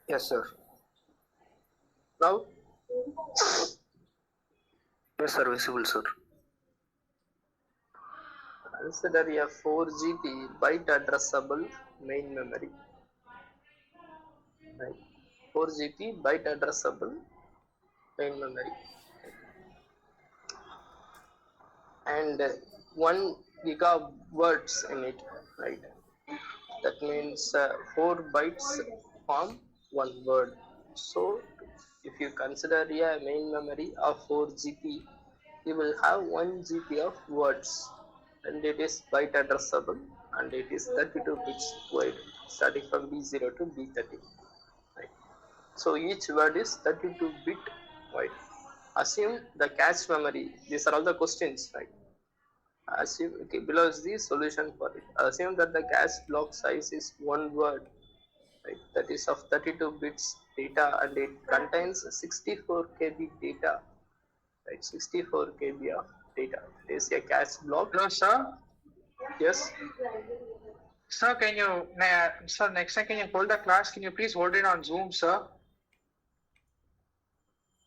Yes, sir. Now, Yes, sir. Visible, sir. consider a 4 GB byte addressable main memory. Right. 4 GB byte addressable main memory and 1 gigawords in it, right? That means 4 bytes form one word. So if you consider a main memory of 4 GB, you will have 1 GB of words, and it is byte addressable, and it is 32 bits wide, starting from B0 to B30, right? So each word is 32 bit wide. Assume the cache memory. These are all the questions, right? Assume, okay, below is the solution for it. Assume that the cache block size is one word, right? That is of 32 bits data, and it contains 64 KB data, right? 64 KB of data. It is a cache block. Hello, sir. Yes. Sir, sir, next time can you hold the class? Can you please hold it on Zoom, sir?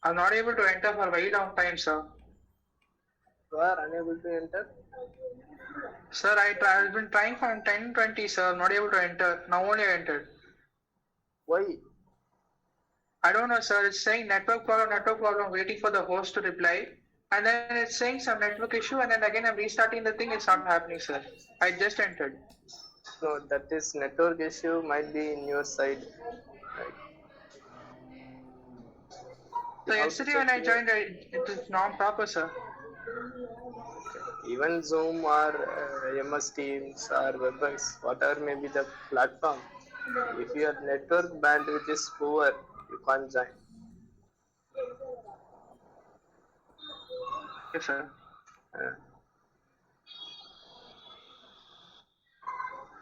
I'm not able to enter for a very long time, sir. You are unable to enter. Sir, I've been trying from 10:20, sir. I'm not able to enter. Now only I entered. Why? I don't know, sir. It's saying network problem, waiting for the host to reply. And then it's saying some network issue, and then again I'm restarting the thing. It's not happening, sir. I just entered. No, that is network issue. Might be in your side. Right. So yesterday when I joined, it was non-proper, sir. Even Zoom or MS Teams or WebEx, whatever may be the platform, if your network bandwidth is poor, you can't join. Yes, sir.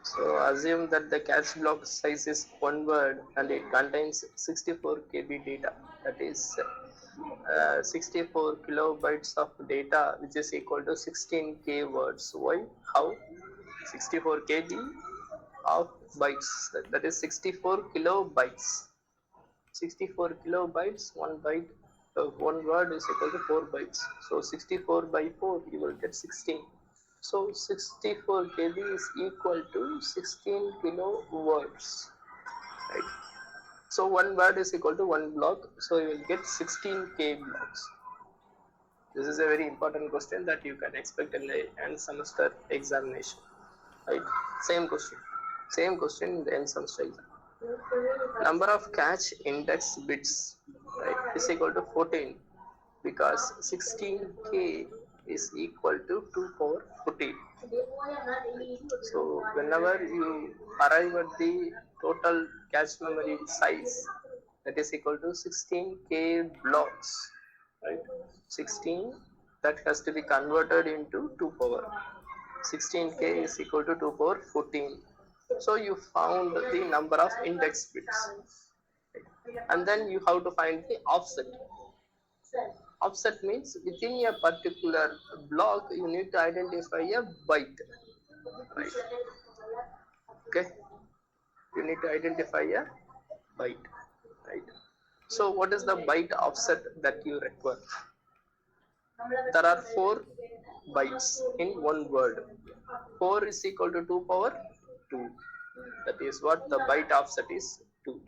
So assume that the cache block size is one word and it contains 64 KB data. That is 64 kilobytes of data, which is equal to 16K words. Why? How? 64 KB of bytes. That is 64 kilobytes. 64 kilobytes, one word is equal to 4 bytes. So 64 by 4, you will get 16. So 64 KB is equal to 16 kilo words, right? So one word is equal to one block, so you will get 16K blocks. This is a very important question that you can expect in the end semester examination, right? Same question in the end semester exam. Number of cache index bits, right, is equal to 14, because 16K is equal to 2 power 14. So whenever you arrive at the total cache memory size, that is equal to 16K blocks, right? 16, that has to be converted into 2 power. 16K is equal to 2 power 14. So you found the number of index bits, and then you have to find the offset. Offset means within a particular block you need to identify a byte, right? Okay, you need to identify a byte, right? So what is the byte offset that you require? There are 4 bytes in one word. 4 is equal to 2 power 2. That is what the byte offset is, 2.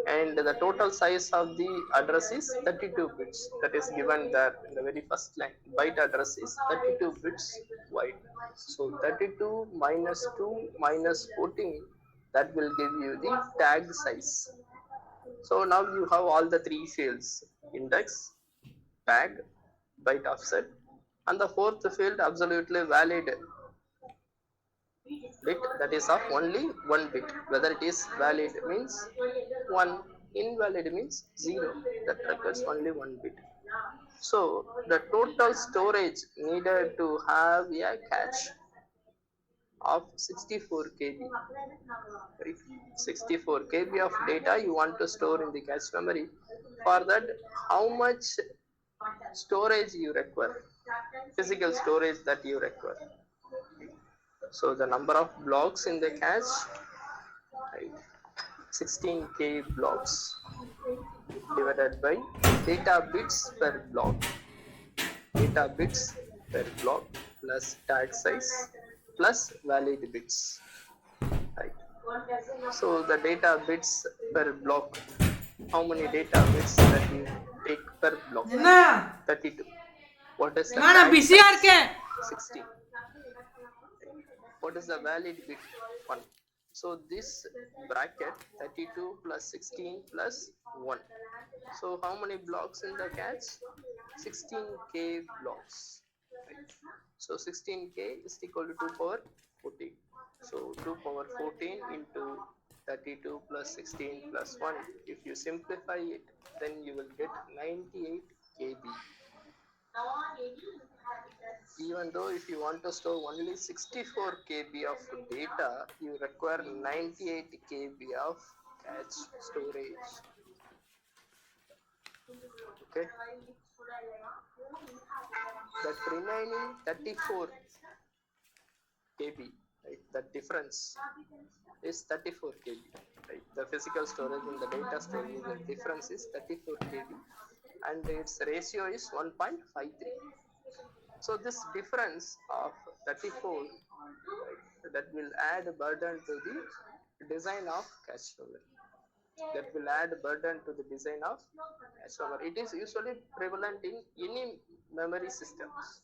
And the total size of the address is 32 bits. That is given there in the very first line. Byte address is 32 bits wide. So 32 minus 2 minus 14, that will give you the tag size. So now you have all the 3 fields: index, tag, byte offset, and the 4th field absolutely valid bit, that is of only 1 bit. Whether it is valid means 1, invalid means 0. That requires only 1 bit. So the total storage needed to have a cache of 64 KB, right? 64 KB of data you want to store in the cache memory. For that, how much storage you require, physical storage that you require? So the number of blocks in the cache, right? 16K blocks divided by data bits per block. Data bits per block plus tag size plus valid bits. Right. So the data bits per block. How many data bits that you take per block? 32. What is the tag size? 16. What is the valid bit? 1. So this bracket 32 plus 16 plus 1. So how many blocks in the catch? 16K blocks. Right. So 16K is equal to 2 power 14. So 2 power 14 into 32 plus 16 plus 1. If you simplify it, then you will get 98 KB. Even though if you want to store only 64 KB of data, you require 98 KB of cache storage. Okay. That remaining 34 KB, right? The difference is 34 KB. Right? The physical storage and the data storage, the difference is 34 KB, and its ratio is 1.53. So this difference of 34, right, that will add burden to the design of cache memory. That will add burden to the design of cache memory. It is usually prevalent in any memory systems.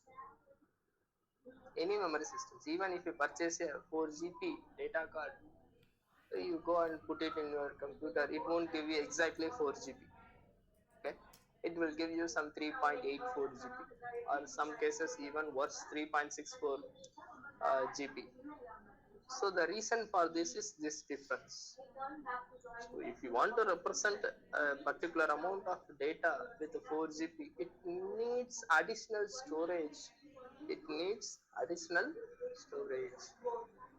Any memory systems. Even if you purchase a 4GB data card, you go and put it in your computer, it won't give you exactly 4GB. Okay, it will give you some 3.84 GB, or some cases even worse, 3.64 GB. So the reason for this is this difference. So if you want to represent a particular amount of data with 4GB, it needs additional storage. It needs additional storage.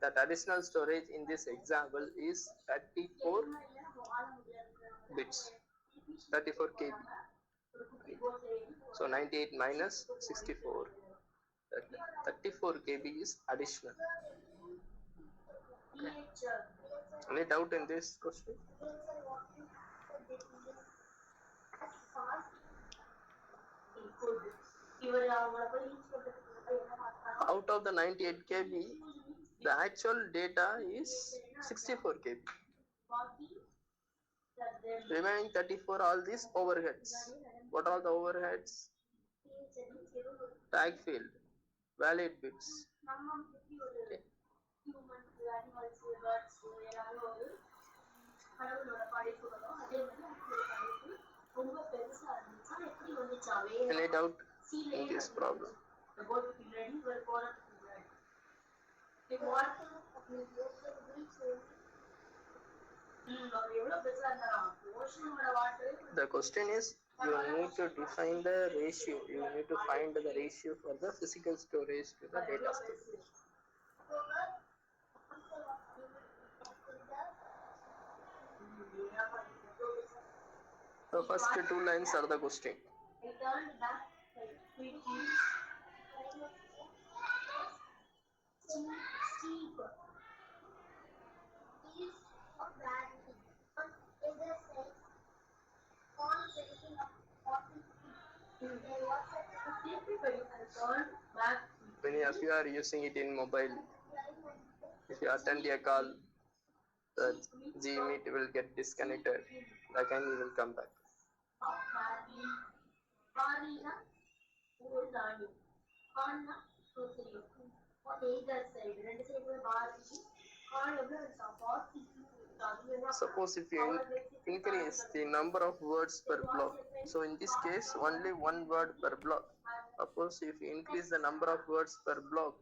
That additional storage in this example is 34 bits, 34 KB. So 98 minus 64, that 34 KB is additional. Okay. Any doubt in this question? Out of the 98 KB, the actual data is 64 KB. Remaining 34, all these overheads. What are the overheads? Tag field, valid bits. Okay. Any doubt in this problem? The question is, you need to define the ratio. You need to find the ratio for the physical storage to the data storage. The first two lines are the question. Many of you are using it in mobile. If you attend a call, the Gmeet will get disconnected. Again, you will come back. Suppose if you increase the number of words per block, so in this case only one word per block. Suppose if you increase the number of words per block,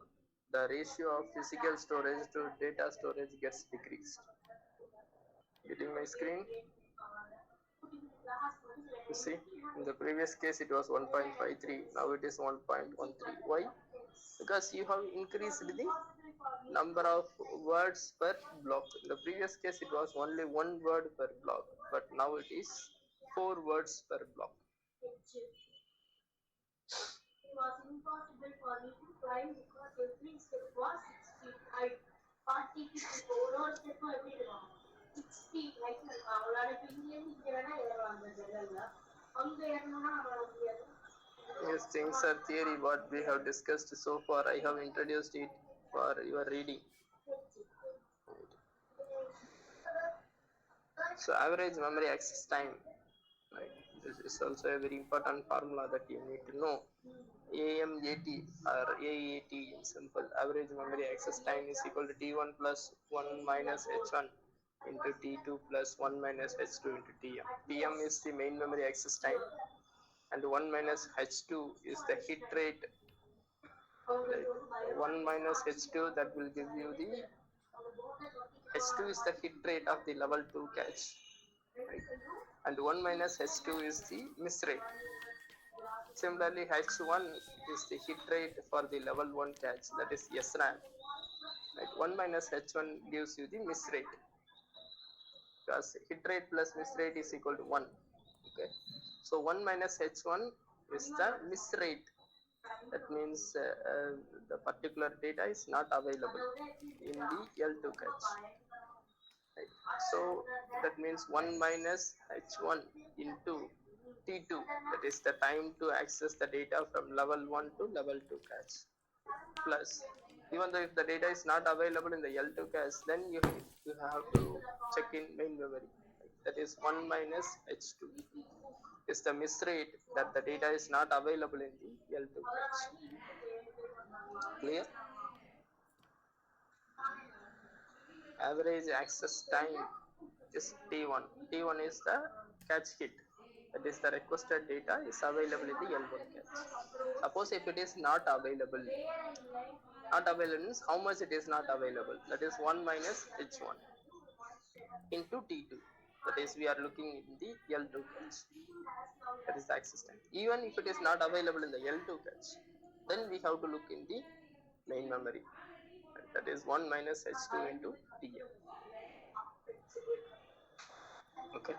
the ratio of physical storage to data storage gets decreased. Getting my screen? You see, in the previous case it was 1.53, now it is 1.13. Why? Because you have increased the number of words per block. In the previous case it was only one word per block, but now it is 4 words per block. Yes, things are theory. What we have discussed so far, I have introduced it for your reading. So average memory access time, right? This is also a very important formula that you need to know. AMAT or AET in simple, average memory access time is equal to T1 plus 1 minus H1 into T2 plus 1 minus H2 into Tm. Tm is the main memory access time and 1 minus H2 is the hit rate. Right? 1 minus H2, that will give you the H2 is the hit rate of the level 2 cache, right? And 1 minus H2 is the miss rate. Similarly, H1 is the hit rate for the level 1 cache, that is SRAM. Right? 1 minus H1 gives you the miss rate, because hit rate plus miss rate is equal to 1. Okay, so 1 minus H1 is the miss rate. That means the particular data is not available in the L2 cache. Right. So that means 1 minus H1 into T2, that is the time to access the data from level 1 to level 2 cache, plus even though if the data is not available in the L2 cache, then you have to check in main memory. Right. That is 1 minus H2 is the miss rate that the data is not available in the L2 cache. Clear? Average access time is T1. T1 is the cache hit. That is the requested data is available in the L1 cache. Suppose if it is not available means how much it is not available. That is 1 minus H1 into T2. That is we are looking in the L2 cache. That is the access time. Even if it is not available in the L2 cache, then we have to look in the main memory. That is 1 minus H2 into Tm. Okay.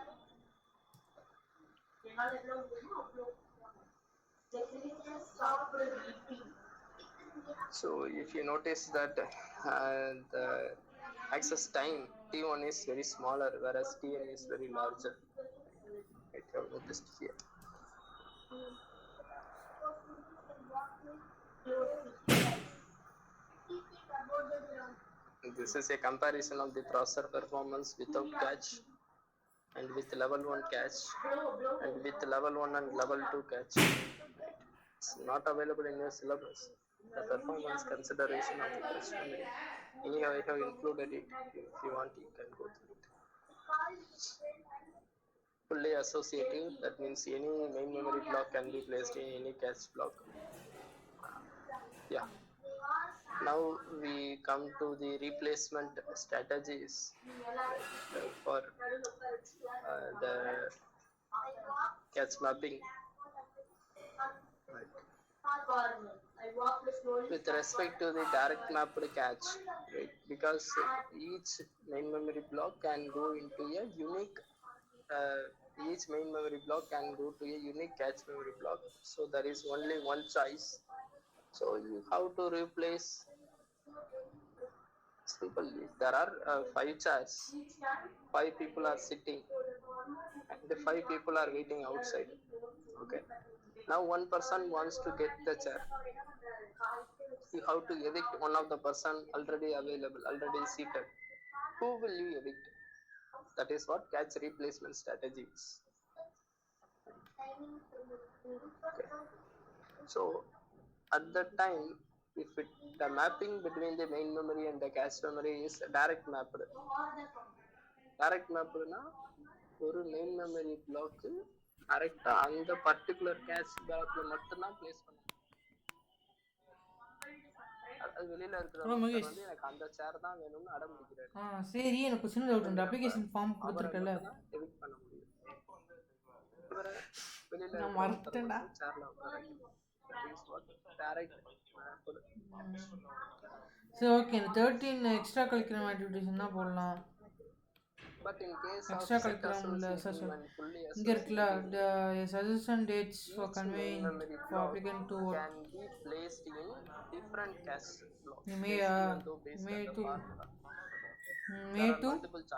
So if you notice that the access time T1 is very smaller, whereas Tm is very larger. I have noticed here. This is a comparison of the processor performance without cache and with level 1 cache and with level 1 and level 2 cache. It's not available in your syllabus. The performance consideration of the cache memory. Anyhow, I have included it. If you want, you can go through it. Fully associative, that means any main memory block can be placed in any cache block. Yeah. Now we come to the replacement strategies for the cache mapping. Right. With respect to the direct mapped cache, right? Because each main memory block can go into a unique each main memory block can go to a unique cache memory block, so there is only one choice. So you have to replace simple. If there are 5 chairs, 5 people are sitting and the 5 people are waiting outside. Okay, now one person wants to get the chair. You have to evict one of the person already available, already seated. Who will you evict? That is what cache replacement strategy is. Okay. So at that time, if the mapping between the main memory and the cache memory is direct mapped. Direct mapped na ஒரு main memory block கரெக்டா அந்த particular cash பிளாக்ல மட்டும் தான் place பண்ணும். அது வெளியில இருக்கிற ஒருத்தர் வந்து எனக்கு அந்த சேர் தான் வேணும்னு அடம் பிடிக்கிறாரு. சரி, எனக்கு சின்ன டவுட் உண்டு. அப்ளிகேஷன் ஃபார்ம் கொடுத்துருக்கல, எவிக்ட் பண்ண முடியும். இவரை வெளியில நான் மறந்துட்டேன்டா. சேர்ல உட்கார டைரக்ட். சரி, ஓகே. 13 எக்ஸ்ட்ரா கரிக்குலர் ஆக்டிவிட்டீஸ் என்ன போடலாம்? But in case extra of curriculum இங்க இருக்குல்ல, the suggestion dates for conveying for applicant to work can be placed in different cache blocks. May to